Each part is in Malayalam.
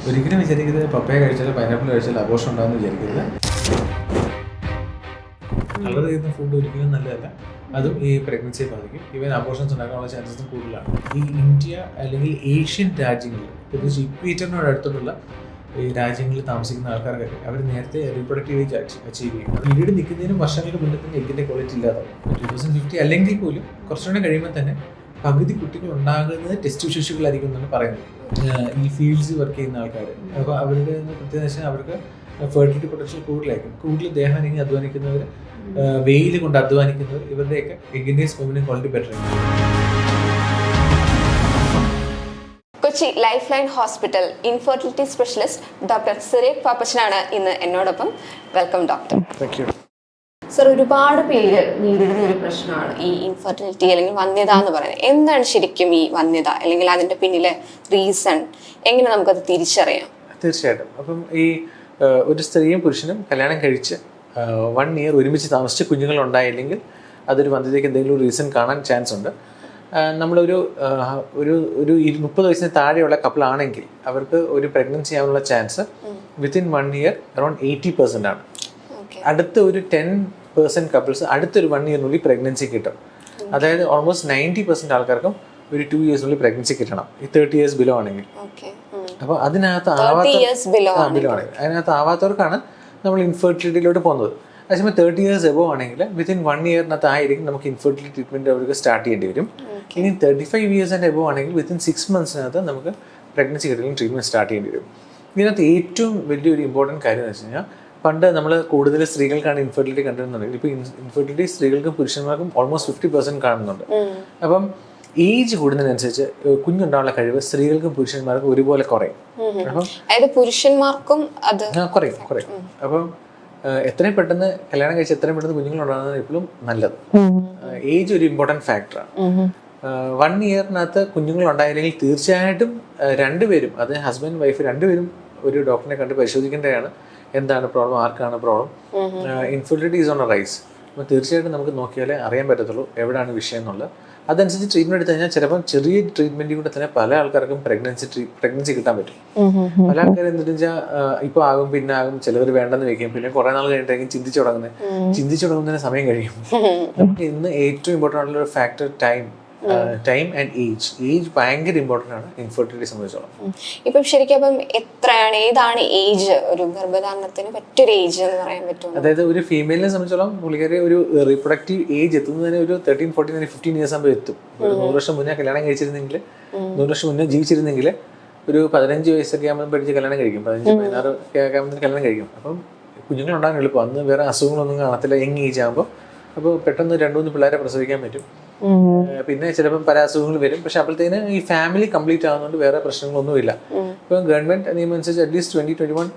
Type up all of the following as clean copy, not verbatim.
ഒരിക്കലും വിചാരിക്കരുത് പപ്പയ കഴിച്ചാൽ പൈനാപ്പിൾ കഴിച്ചാൽ അബോർഷൻ ഉണ്ടാകുമെന്ന് വിചാരിക്കരുത്. കളർ ചെയ്യുന്ന ഫുഡ് ഒരിക്കലും നല്ലതല്ല. അതും ഈ പ്രഗ്നൻസിയെ ബാധിക്കും. ഈവൻ അബോർഷൻസ് ഉണ്ടാക്കാനുള്ള ചാൻസസും കൂടുതലാണ്. ഈ ഇന്ത്യ അല്ലെങ്കിൽ ഏഷ്യൻ രാജ്യങ്ങളിൽ, പ്രത്യേകിച്ച് ഇക്വേറ്ററിനോട് അടുത്തുള്ള ഈ രാജ്യങ്ങളിൽ താമസിക്കുന്ന ആൾക്കാർക്കൊക്കെ അവർ നേരത്തെ റീപ്രൊഡക്റ്റീവ് ഏജ് അച്ചീവ് ചെയ്യും. പീരീഡ് നിൽക്കുന്നതിനും വർഷങ്ങൾക്ക് മുന്നേ തന്നെ എഗ്ഗിൻ്റെ ക്വാളിറ്റി ഇല്ലാതാവും. 2050 അല്ലെങ്കിൽ പോലും കുറച്ചുകൂടെ കഴിയുമ്പോൾ തന്നെ പകുതി കുട്ടികൾ ഉണ്ടാകുന്നത് ടെസ്റ്റ് ശിശുക്കളായിരിക്കും എന്നാണ് പറയുന്നത്. ഈ ഫീൽഡ്സ് വർക്ക് ചെയ്യുന്ന ആൾക്കാർ, അപ്പോൾ അവരുടെ പ്രത്യേകത വെച്ചാൽ അവർക്ക് ഫെർട്ടിലിറ്റി പൊട്ടൻഷ്യൽ കൂടുതലായിരിക്കും. കൂടുതൽ ദേഹം അനങ്ങി അധ്വാനിക്കുന്നവർ, വെയിൽ കൊണ്ട് അധ്വാനിക്കുന്നവർ, ഇവരുടെയൊക്കെ എഗ്ഗിൻ്റെയും സ്പെർമിൻ്റെയും ക്വാളിറ്റി ബെറ്റർ ആയിരിക്കും. Kochi life line hospital infertility specialist doctor സിറേഖ് പാപ്പച്ചനാണ് ഇന്ന് എന്നോടൊപ്പം. Welcome doctor. Thank you. Sir, ഒരുപാട് പേര് നേരിടുന്ന ഒരു പ്രശ്നമാണ് ഈ ഇൻഫെർട്ടിലിറ്റി അല്ലെങ്കിൽ വന്ധ്യത എന്ന് പറയുന്നത്. എന്താണ് ശരിക്കും ഈ വന്ധ്യത, അല്ലെങ്കിൽ അതിന്റെ പിന്നിലെ റീസൺ എങ്ങനെ നമുക്കത് തിരിച്ചറിയാം? തീർച്ചയായിട്ടും. അപ്പം ഈ ഒരു സ്ത്രീയും പുരുഷനും കല്യാണം കഴിച്ച് 1 ഇയർ ഒരുമിച്ച് താമസിച്ച് കുഞ്ഞുങ്ങൾ ഉണ്ടായില്ലെങ്കിൽ അതൊരു വന്ധ്യതയ്ക്ക് എന്തെങ്കിലും റീസൺ കാണാൻ ചാൻസ് ഉണ്ട്. നമ്മളൊരു ഒരു 30 വയസ്സിന് താഴെയുള്ള കപ്പിളാണെങ്കിൽ അവർക്ക് ഒരു പ്രഗ്നൻസി ചെയ്യാനുള്ള ചാൻസ് വിത്തിൻ 1 ഇയർ അറൗണ്ട് 80% ആണ്. അടുത്ത ഒരു 10% കപ്പിൾസ് അടുത്തൊരു 1 ഇയറിനുള്ളിൽ പ്രഗ്നൻസി കിട്ടും. അതായത് ഓൾമോസ്റ്റ് 90% ആൾക്കാർക്കും ഒരു 2 ഇയേഴ്സിനുള്ളിൽ പ്രഗ്നൻസി കിട്ടണം, ഈ 30 ഇയേഴ്സ് ബിലോ ആണെങ്കിൽ. അപ്പോൾ അതിനകത്ത് ആവാത്തവർക്കാണ് നമ്മൾ ഇൻഫെർട്ടിലിറ്റിയിലോട്ട് പോകുന്നത്. അതേസമയം 30 ഇയേഴ്സ് എബോ ആണെങ്കിൽ വിത്തിൻ 1 ഇയറിനകത്ത് ആയിരിക്കും നമുക്ക് ഇൻഫെർട്ടിലിറ്റി ട്രീറ്റ്മെൻറ്റ് അവർക്ക് സ്റ്റാർട്ട് ചെയ്യേണ്ടി വരും. ഇനി 35 ഇയേഴ്സ് ആൻഡ് എബോ ആണെങ്കിൽ വിത്തിൻ 6 മന്ത്സിനകത്ത് നമുക്ക് പ്രഗ്നൻസി കിട്ടിയാലും ട്രീറ്റ്മെൻറ്റ് സ്റ്റാർട്ട് ചെയ്യേണ്ടി വരും. ഇതിനകത്ത് ഏറ്റവും വലിയൊരു ഇമ്പോർട്ടൻറ്റ് കാര്യം എന്ന് വെച്ച് കഴിഞ്ഞാൽ, പണ്ട് നമ്മൾ കൂടുതൽ സ്ത്രീകൾക്കാണ് ഇൻഫെർട്ടിലിറ്റി കണ്ടിരുന്നുണ്ടെങ്കിൽ ഇപ്പോൾ ഇൻഫെർട്ടിലിറ്റി സ്ത്രീകൾക്കും പുരുഷന്മാർക്കും ഓൾമോസ്റ്റ് 50% കാണുന്നുണ്ട്. അപ്പം ഏജ് കൂടുന്നതിനനുസരിച്ച് കുഞ്ഞുണ്ടാവാനുള്ള കഴിവ് സ്ത്രീകൾക്കും പുരുഷന്മാർക്കും ഒരുപോലെ കുറയും. അപ്പം പുരുഷന്മാർക്കും അത് കുറയും. അപ്പം എത്രയും പെട്ടെന്ന് കല്യാണം കഴിച്ച് എത്രയും പെട്ടെന്ന് കുഞ്ഞുങ്ങളുണ്ടാകുന്നത് എപ്പോഴും നല്ലത്. ഏജ് ഒരു ഇമ്പോർട്ടൻറ്റ് ഫാക്ടറാണ്. 1 ഇയറിനകത്ത് കുഞ്ഞുങ്ങൾ ഉണ്ടായില്ലെങ്കിൽ തീർച്ചയായിട്ടും രണ്ടുപേരും, അത് ഹസ്ബൻഡ് വൈഫ് രണ്ടുപേരും ഒരു ഡോക്ടറിനെ കണ്ട് പരിശോധിക്കേണ്ടതാണ്. എന്താണ് പ്രോബ്ലം, ആർക്കാണ് problem. Infertility is on a rise. അപ്പോൾ തീർച്ചയായിട്ടും നമുക്ക് നോക്കിയാലേ അറിയാൻ പറ്റത്തുള്ളൂ എവിടെയാണ് വിഷയം എന്നുള്ളത്. അതനുസരിച്ച് ട്രീറ്റ്മെൻറ്റ് എടുത്തു കഴിഞ്ഞാൽ ചിലപ്പം ചെറിയ ട്രീറ്റ്മെൻറ്റിൽ കൂടെ തന്നെ പല ആൾക്കാർക്കും പ്രഗ്നൻസി കിട്ടാൻ പറ്റും. പല ആൾക്കാരും എന്തെന്ന് വെച്ചാൽ ഇപ്പോൾ ആകും പിന്നെ ആകും, ചിലവർ വേണ്ടെന്ന് വെക്കും, പിന്നെ കുറേ നാൾ കഴിഞ്ഞിട്ടായിരിക്കും ചിന്തിച്ചു തുടങ്ങുന്നതിന് സമയം കഴിയും. നമുക്ക് ഇന്ന് ഏറ്റവും ഇമ്പോർട്ടൻ്റ് ആയിട്ടുള്ള ഒരു ഫാക്ടർ ടൈം ആൻഡ് ഏജ് ഭയങ്കര ഇമ്പോർട്ടൻ്റ് ആണ് ഇൻഫെർട്ടിലിറ്റി സംബന്ധിച്ചോളം. ഇപ്പം ശരിക്കും ഏതാണ് ഏജ്, ഒരു ഗർഭധാരണത്തിന് പറ്റൊരു ഏജ് എന്ന് പറയാൻ പറ്റും? അതായത് ഒരു ഫീമെയിലിനെ സംബന്ധിച്ചോളം പുള്ളിക്കാരി ഒരു റീപ്രൊഡക്റ്റീവ് ഏജ് എത്തുന്നതിന് ഒരു 13, 14, 15 ഇയേഴ്സ് ആകുമ്പോൾ എത്തും. ഒരു 100 വർഷം മുന്നേ കല്യാണം കഴിച്ചിരുന്നെങ്കിൽ, 100 വർഷം മുന്നേ ജീവിച്ചിരുന്നെങ്കിൽ ഒരു 15 വയസ്സൊക്കെ ആകുമ്പോൾ പഠിച്ച് കല്യാണം കഴിക്കും, 15, 16 ഒക്കെ ആകുമ്പോൾ കല്യാണം കഴിക്കും. അപ്പം കുഞ്ഞുങ്ങളുണ്ടാകാൻ എളുപ്പം. അന്ന് വേറെ അസുഖങ്ങളൊന്നും കാണത്തില്ല, യങ് ഏജ് ആകുമ്പോൾ. അപ്പോൾ പെട്ടെന്ന് 2-3 പിള്ളേരെ പ്രസവിക്കാൻ പറ്റും. പിന്നെ ചിലപ്പം പല അസുഖങ്ങൾ വരും. പക്ഷെ അപ്പോഴത്തേന് ഈ ഫാമിലി കംപ്ലീറ്റ് ആകുന്നതുകൊണ്ട് വേറെ പ്രശ്നങ്ങളൊന്നുമില്ല. ഇപ്പം ഗവൺമെന്റ് നിയമം അനുസരിച്ച് അറ്റ്ലീസ്റ്റ് 20-21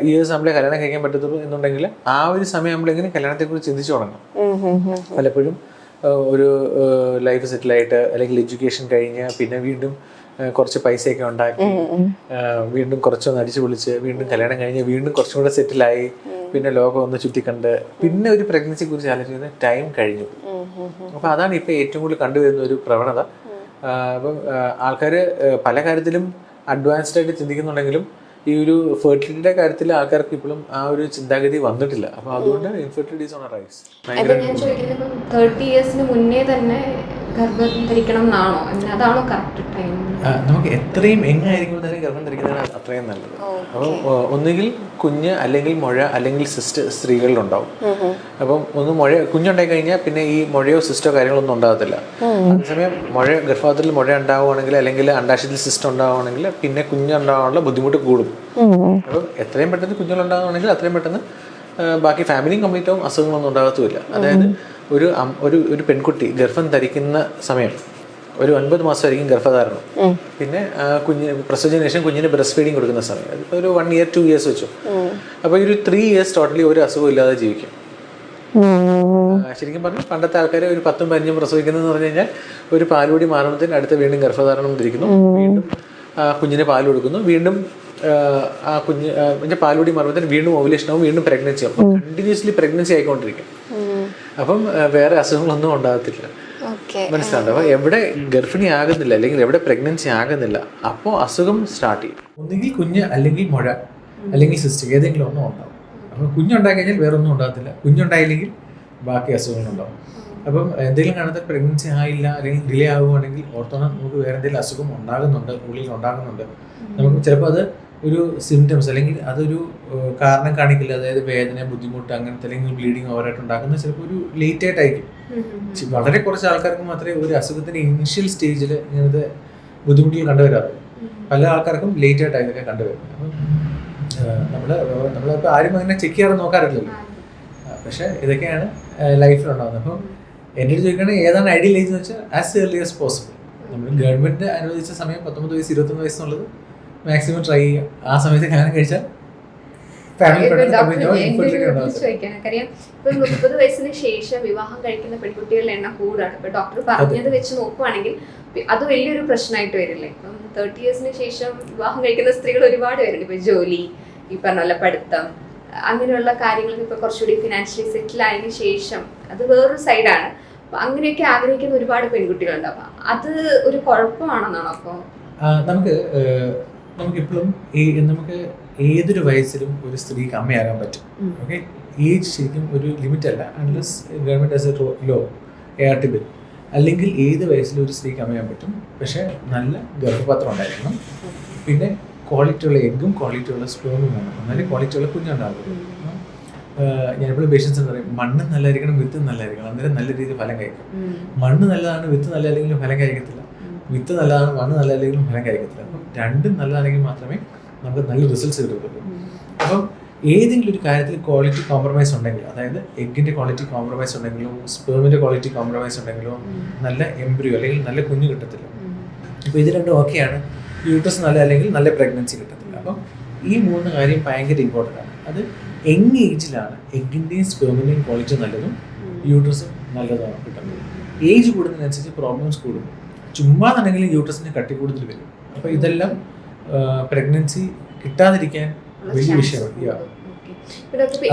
ഇയേഴ്സ് നമ്മളെ കല്യാണം കഴിക്കാൻ പറ്റത്തുള്ളൂ എന്നുണ്ടെങ്കിൽ ആ ഒരു സമയം നമ്മളെങ്ങനെ കല്യാണത്തെക്കുറിച്ച് ചിന്തിച്ചു തുടങ്ങണം. പലപ്പോഴും ഒരു ലൈഫ് സെറ്റിലായിട്ട് അല്ലെങ്കിൽ എഡ്യൂക്കേഷൻ കഴിഞ്ഞ് പിന്നെ വീണ്ടും കുറച്ച് പൈസയൊക്കെ ഉണ്ടാക്കി വീണ്ടും കുറച്ചൊന്ന് അടിച്ചു പൊളിച്ച് വീണ്ടും കല്യാണം കഴിഞ്ഞ് വീണ്ടും കുറച്ചും കൂടെ സെറ്റിലായി പിന്നെ ലോകം ഒന്ന് ചുറ്റിക്കണ്ട് പിന്നെ ഒരു പ്രഗ്നൻസിയെ കുറിച്ച് ആലോചിക്കുന്ന ടൈം കഴിഞ്ഞു. അപ്പോൾ അതാണ് ഇപ്പോൾ ഏറ്റവും കൂടുതൽ കണ്ടുവരുന്ന ഒരു പ്രവണത. അപ്പം ആൾക്കാർ പല കാര്യത്തിലും അഡ്വാൻസ്ഡ് ആയിട്ട് ചിന്തിക്കുന്നുണ്ടെങ്കിലും ഈ ഒരു ഫെർട്ടിലിറ്റിയുടെ കാര്യത്തിൽ ആൾക്കാർക്ക് ഇപ്പോഴും ആ ഒരു ചിന്താഗതി വന്നിട്ടില്ല. അപ്പോൾ അതുകൊണ്ട് infertility is on a rise. ഞാൻ ചോദിക്കുന്നത് 30 ഇയേഴ്സിന് മുന്നേ തന്നെ ഗർഭം ധരിക്കണം എന്നാണോ, അതാണോ കറക്റ്റ് ടൈം? നമുക്ക് എത്രയും എങ്ങായിരിക്കും തന്നെ ഗർഭം ധരിക്കുന്നതാണ് അത്രയും നല്ലത്. അപ്പോൾ ഒന്നുകിൽ കുഞ്ഞ് അല്ലെങ്കിൽ മുഴ അല്ലെങ്കിൽ സിസ്റ്റ് സ്ത്രീകളിലുണ്ടാവും. അപ്പം കുഞ്ഞുണ്ടായി കഴിഞ്ഞാൽ പിന്നെ ഈ മുഴയോ സിസ്റ്റോ കാര്യങ്ങളൊന്നും ഉണ്ടാകത്തില്ല. അതേസമയം ഗർഭപാത്രത്തിൽ മുഴ ഉണ്ടാവുകയാണെങ്കിൽ അല്ലെങ്കിൽ അണ്ടാശയത്തിൽ സിസ്റ്റ് ഉണ്ടാവുകയാണെങ്കിൽ പിന്നെ കുഞ്ഞുണ്ടാകാനുള്ള ബുദ്ധിമുട്ട് കൂടും. അപ്പം എത്രയും പെട്ടെന്ന് കുഞ്ഞുങ്ങളുണ്ടാകുകയാണെങ്കിൽ അത്രയും പെട്ടെന്ന് ബാക്കി ഫാമിലിയും കംപ്ലീറ്റ് ആവും, അസുഖങ്ങളൊന്നും ഉണ്ടാകത്തുമില്ല. അതായത് ഒരു പെൺകുട്ടി ഗർഭം ധരിക്കുന്ന സമയം ഒരു 9 മാസമായിരിക്കും ഗർഭധാരണം. പിന്നെ പ്രസവത്തിന് ശേഷം കുഞ്ഞിന് ബ്രസ്റ്റ് ഫീഡിങ് കൊടുക്കുന്ന സമയം അതിപ്പോൾ ഒരു 1 ഇയർ 2 ഇയേഴ്സ് വെച്ചു. അപ്പോൾ ഒരു 3 ഇയേഴ്സ് ടോട്ടലി ഒരു അസുഖം ഇല്ലാതെ ജീവിക്കും. ശരിക്കും പറഞ്ഞാൽ പണ്ടത്തെ ആൾക്കാർ ഒരു 10ഉം 15ഉം പ്രസവിക്കുന്നതെന്ന് പറഞ്ഞു കഴിഞ്ഞാൽ ഒരു പാലുകൂടി മാറുന്നതിന് അടുത്ത വീണ്ടും ഗർഭധാരണം ധരിക്കുന്നു, വീണ്ടും കുഞ്ഞിന് പാൽ കൊടുക്കുന്നു, വീണ്ടും ആ കുഞ്ഞ് പാലുകൂടി മാറുന്നതിന് വീണ്ടും ഓവുലേഷനാവും, വീണ്ടും പ്രഗ്നൻസി ആവും. കണ്ടിന്യൂസ്ലി പ്രഗ്നൻസി ആയിക്കൊണ്ടിരിക്കും. അപ്പം വേറെ അസുഖങ്ങളൊന്നും ഉണ്ടാകത്തില്ല. മനസ്സിലാവുന്നത്. അപ്പോൾ എവിടെ ഗർഭിണി ആകുന്നില്ല അല്ലെങ്കിൽ എവിടെ പ്രഗ്നൻസി ആകുന്നില്ല, അപ്പോൾ അസുഖം സ്റ്റാർട്ട് ചെയ്യും. ഒന്നുകിൽ കുഞ്ഞ് അല്ലെങ്കിൽ മുഴ അല്ലെങ്കിൽ സിസ്റ്റ് ഏതെങ്കിലും ഒന്നും ഉണ്ടാവും. അപ്പോൾ കുഞ്ഞുണ്ടായി കഴിഞ്ഞാൽ വേറെ ഒന്നും ഉണ്ടാകത്തില്ല. കുഞ്ഞുണ്ടായില്ലെങ്കിൽ ബാക്കി അസുഖങ്ങളുണ്ടാവും. അപ്പം എന്തെങ്കിലും കാണാത്ത പ്രഗ്നൻസി ആയില്ല അല്ലെങ്കിൽ ഡിലേ ആകുകയാണെങ്കിൽ ഓർത്തോണം നമുക്ക് വേറെ എന്തെങ്കിലും അസുഖം ഉണ്ടാകുന്നുണ്ട്, ഉള്ളിൽ ഉണ്ടാകുന്നുണ്ട്. നമുക്ക് ചിലപ്പോൾ അത് ഒരു സിംറ്റംസ് അല്ലെങ്കിൽ അതൊരു കാരണം കാണിക്കില്ല. അതായത് വേദന, ബുദ്ധിമുട്ട് അങ്ങനത്തെ അല്ലെങ്കിൽ ബ്ലീഡിങ് ഓവറായിട്ട് ഉണ്ടാക്കുന്നത് ചിലപ്പോൾ ഒരു ലേറ്റ് ആയിട്ടായിരിക്കും. വളരെ കുറച്ച് ആൾക്കാർക്ക് മാത്രമേ ഒരു അസുഖത്തിൻ്റെ ഇനിഷ്യൽ സ്റ്റേജിൽ ഇങ്ങനത്തെ ബുദ്ധിമുട്ടുകൾ കണ്ടുവരാറുള്ളൂ. പല ആൾക്കാർക്കും ലേറ്റ് ആയിട്ട് ഇതൊക്കെ കണ്ടുവരുന്നത്. അപ്പം നമ്മളിപ്പോൾ ആരും അങ്ങനെ ചെക്ക് ചെയ്യാറ് നോക്കാറില്ലല്ലോ. പക്ഷേ ഇതൊക്കെയാണ് ലൈഫിലുണ്ടാകുന്നത്. അപ്പം എൻ്റെ അടുത്ത് ചോദിക്കുകയാണെങ്കിൽ ഏതാണ് ഐഡിയൽ ഏജ് എന്ന് വെച്ചാൽ ആസ് ഏർലി ആസ് പോസിബിൾ. നമ്മൾ ഗവൺമെൻറ് അനുവദിച്ച സമയം 19 വയസ്സ് 21 വയസ്സെന്നുള്ളത് മാക്സിമം ട്രൈ ചെയ്യുക. ആ സമയത്ത് കല്യാണം കഴിച്ചാൽ ഫാമിലി ചോദിക്കാണ്. കാര്യം ഇപ്പൊ 30 വയസ്സിന് ശേഷം വിവാഹം കഴിക്കുന്ന പെൺകുട്ടികളുടെ എണ്ണം കൂടുതലാണ്. ഇപ്പൊ ഡോക്ടർ പറഞ്ഞത് വെച്ച് നോക്കുവാണെങ്കിൽ അത് വലിയൊരു പ്രശ്നമായിട്ട് വരില്ലേ? ഇപ്പം 30 ഇയേഴ്സിന് ശേഷം വിവാഹം കഴിക്കുന്ന സ്ത്രീകൾ ഒരുപാട് പേരുണ്ട്. ഇപ്പൊ ജോലി, ഈ പറഞ്ഞ പോലെ പഠിത്തം, അങ്ങനെയുള്ള കാര്യങ്ങൾക്ക് ഇപ്പൊ കുറച്ചുകൂടി ഫിനാൻഷ്യലി സെറ്റിൽ ആയതിനു ശേഷം അത് വേറൊരു സൈഡാണ്. അപ്പൊ അങ്ങനെയൊക്കെ ആഗ്രഹിക്കുന്ന ഒരുപാട് പെൺകുട്ടികളുണ്ട്. അപ്പൊ അത് ഒരു കുഴപ്പമാണെന്നാണോ? അപ്പോൾ നമുക്കിപ്പോഴും നമുക്ക് ഏതൊരു വയസ്സിലും ഒരു സ്ത്രീക്ക് അമ്മയാകാൻ പറ്റും. ഓക്കെ, ഏജ് ശരിക്കും ഒരു ലിമിറ്റ് അല്ല. Unless government as a law ART bill, അല്ലെങ്കിൽ ഏത് വയസ്സിലും ഒരു സ്ത്രീക്ക് അമ്മയാൻ പറ്റും. പക്ഷേ നല്ല ഗർഭപാത്രം ഉണ്ടായിരിക്കണം, പിന്നെ ക്വാളിറ്റിയുള്ള എഗ്ഗും ക്വാളിറ്റിയുള്ള സ്പേമും വേണം, എന്നാലും ക്വാളിറ്റിയുള്ള കുഞ്ഞുണ്ടാകും. ഞാനിപ്പോഴും പേഷ്യൻസ് എന്ന് പറയും, മണ്ണ് നല്ലതായിരിക്കണം, വിത്ത് നല്ലതായിരിക്കണം, അന്നേരം നല്ല രീതിയിൽ ഫലം കഴിക്കും. മണ്ണ് നല്ലതാണ്, വിത്ത് നല്ലതല്ലെങ്കിലും ഫലം കഴിക്കത്തില്ല. വിത്ത് നല്ലതാണ്, മണ്ണ് നല്ലതല്ലെങ്കിലും ഫലം കഴിക്കത്തില്ല. അപ്പം രണ്ടും നല്ലതാണെങ്കിൽ മാത്രമേ നമുക്ക് നല്ല റിസൾട്ട്സ് കിട്ടത്തുള്ളൂ. അപ്പം ഏതെങ്കിലും ഒരു കാര്യത്തിൽ ക്വാളിറ്റി കോംപ്രമൈസ് ഉണ്ടെങ്കിൽ, അതായത് എഗ്ഗിൻ്റെ ക്വാളിറ്റി കോംപ്രമൈസ് ഉണ്ടെങ്കിലോ സ്പേമിൻ്റെ ക്വാളിറ്റി കോംപ്രമൈസ് ഉണ്ടെങ്കിലോ നല്ല എംബ്രിയോ അല്ലെങ്കിൽ നല്ല കുഞ്ഞ് കിട്ടത്തില്ല. ഇപ്പോൾ ഇത് രണ്ടും ഓക്കെയാണ്, യൂട്രസ് നല്ല അല്ലെങ്കിൽ നല്ല പ്രഗ്നൻസി കിട്ടത്തില്ല. അപ്പം ഈ 3 കാര്യം ഭയങ്കര ഇമ്പോർട്ടൻ്റ് ആണ്. അത് യങ് ഏജിലാണ് എഗ്ഗിൻ്റെയും സ്പേമിൻ്റെയും ക്വാളിറ്റി നല്ലതും യൂട്രസും നല്ലതാണ് കിട്ടുന്നത്. ഏജ് കൂടുന്നതിനനുസരിച്ച് പ്രോബ്ലംസ് കൂടും. ചുമ്മാ ആണെങ്കിൽ യൂട്രസിന് കട്ടി കൂടുതൽ വരും. അപ്പോൾ ഇതെല്ലാം പ്രഗ്നൻസി കിട്ടാതിരിക്കാൻ വലിയ വിഷയമാണ്.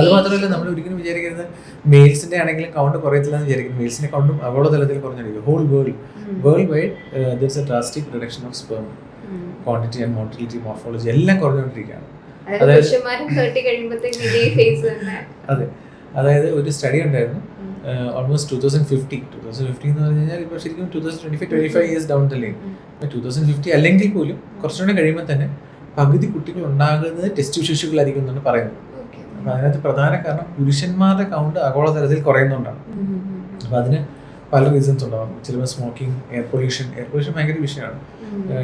അത് മാത്രമല്ല, നമ്മൾ ഒരിക്കലും വിചാരിക്കരുത് മെയിൽസിൻ്റെ ആണെങ്കിലും കൗണ്ട് കുറയത്തില്ലെന്ന് വിചാരിക്കുന്നത്. മെയിൽസിൻ്റെ കൗണ്ടും ആഗോളതലത്തിൽ കുറഞ്ഞിരിക്കും. Whole worldwide there is a drastic reduction of sperm quantity and motility, morphology എല്ലാം കുറഞ്ഞുകൊണ്ടിരിക്കുകയാണ്. അതെ, അതായത് ഒരു സ്റ്റഡി ഉണ്ടായിരുന്നു ഓൾമോസ്റ്റ് 2050 എന്ന് പറഞ്ഞു കഴിഞ്ഞാൽ ഇപ്പോൾ ശരിക്കും 2025 ഇയേഴ്സ് ഡൗൺ ദ ലൈൻ. 2050 അല്ലെങ്കിൽ പോലും കുറച്ചുകൂടെ കഴിയുമ്പോൾ തന്നെ പകുതി കുട്ടികൾ ഉണ്ടാകുന്നത് ടെസ്റ്റ് ശിശുക്കളായിരിക്കും എന്നാണ് പറയുന്നത്. അപ്പോൾ അതിനകത്ത് പ്രധാന കാരണം പുരുഷന്മാരുടെ കൗണ്ട് ആഗോളതലത്തിൽ കുറയുന്നതുകൊണ്ടാണ്. അപ്പോൾ അതിന് പല റീസൺസ് ഉണ്ടാകും. ചിലപ്പോൾ സ്മോക്കിംഗ്, എയർ പൊല്യൂഷൻ ഭയങ്കര വിഷയമാണ്.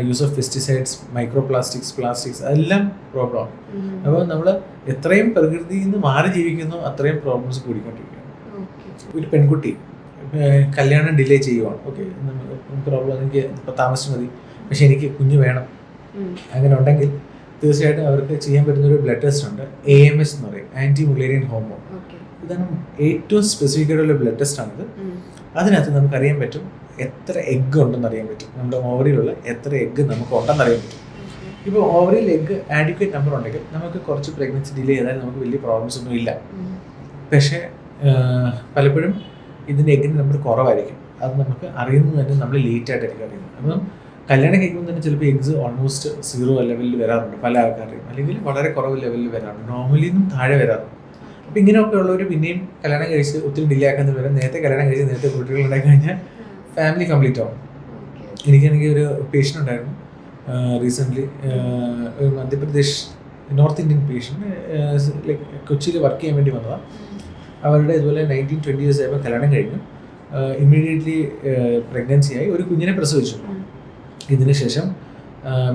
Use of pesticides, micro plastics അതെല്ലാം പ്രോബ്ലമാണ്. അപ്പോൾ നമ്മൾ എത്രയും പ്രകൃതിയിൽ നിന്ന് മാറി ജീവിക്കുന്നോ അത്രയും പ്രോബ്ലംസ് കൂടിക്കൊണ്ടിരിക്കുകയാണ്. ഒരു പെൺകുട്ടി കല്യാണം ഡിലേ ചെയ്യുവാണ്. ഓക്കെ, പ്രോബ്ലം എനിക്ക് ഇപ്പോൾ താമസിച്ച് മതി, പക്ഷെ എനിക്ക് കുഞ്ഞ് വേണം. അങ്ങനെ ഉണ്ടെങ്കിൽ തീർച്ചയായിട്ടും അവർക്ക് ചെയ്യാൻ പറ്റുന്ന ഒരു ബ്ലഡ് ടെസ്റ്റ് ഉണ്ട്, AMH എന്ന് പറയും, ആൻറ്റി മുലേറിയൻ ഹോർമോൺ. ഇതാണ് ഏറ്റവും സ്പെസിഫിക് ആയിട്ടുള്ള ബ്ലഡ് ടെസ്റ്റ് ആണിത്. അതിനകത്ത് നമുക്കറിയാൻ പറ്റും എത്ര എഗ്ഗ് ഉണ്ടെന്ന് അറിയാൻ പറ്റും. നമ്മുടെ ഓവറിയിലുള്ള എത്ര എഗ്ഗ് നമുക്ക് ഉണ്ടെന്ന് അറിയാൻ പറ്റും. ഇപ്പോൾ ഓവറിയിൽ എഗ്ഗ് ആഡിക്വേറ്റ് നമ്പർ ഉണ്ടെങ്കിൽ നമുക്ക് കുറച്ച് പ്രഗ്നൻസി ഡിലേ ചെയ്താൽ നമുക്ക് വലിയ പ്രോബ്ലംസ് ഒന്നും ഇല്ല. പക്ഷേ പലപ്പോഴും ഇതിൻ്റെ എഗ്ഗിൻ്റെ നമ്പർ കുറവായിരിക്കും. അത് നമുക്ക് അറിയുന്നത് തന്നെ നമ്മൾ ലേറ്റ് ആയിട്ടായിരിക്കും അറിയുന്നത്. അപ്പം കല്യാണം കഴിക്കുമ്പോൾ തന്നെ ചിലപ്പോൾ എഗ്സ് ഓൾമോസ്റ്റ് 0 ലെവലിൽ വരാറുണ്ട് പല ആൾക്കാരുടെയും, അല്ലെങ്കിൽ വളരെ കുറവ് ലെവലിൽ വരാറുണ്ട്, നോർമലിന്നും താഴെ വരാറുണ്ട്. അപ്പോൾ ഇങ്ങനെയൊക്കെ ഉള്ളവർ പിന്നെയും കല്യാണം കഴിച്ച് ഒത്തിരി ഡിലേ ആക്കുന്നത് വരെ നേരത്തെ കല്യാണം കഴിച്ച് നേരത്തെ കുട്ടികൾ ഉണ്ടായി കഴിഞ്ഞാൽ ഫാമിലി കംപ്ലീറ്റ് ആവും. എനിക്കാണെങ്കിൽ ഒരു പേഷ്യൻ്റ് ഉണ്ടായിരുന്നു റീസെൻ്റ്ലി, ഒരു Madhya Pradesh north Indian patient, like കൊച്ചിയിൽ വർക്ക് ചെയ്യാൻ വേണ്ടി വന്നതാണ്. അവരുടെ ഇതുപോലെ 19-20 ഇയേഴ്സ് ആയപ്പോൾ കല്യാണം കഴിഞ്ഞു. ഇമ്മീഡിയറ്റ്ലി പ്രഗ്നൻസി ആയി, ഒരു കുഞ്ഞിനെ പ്രസവിച്ചു. ഇതിന് ശേഷം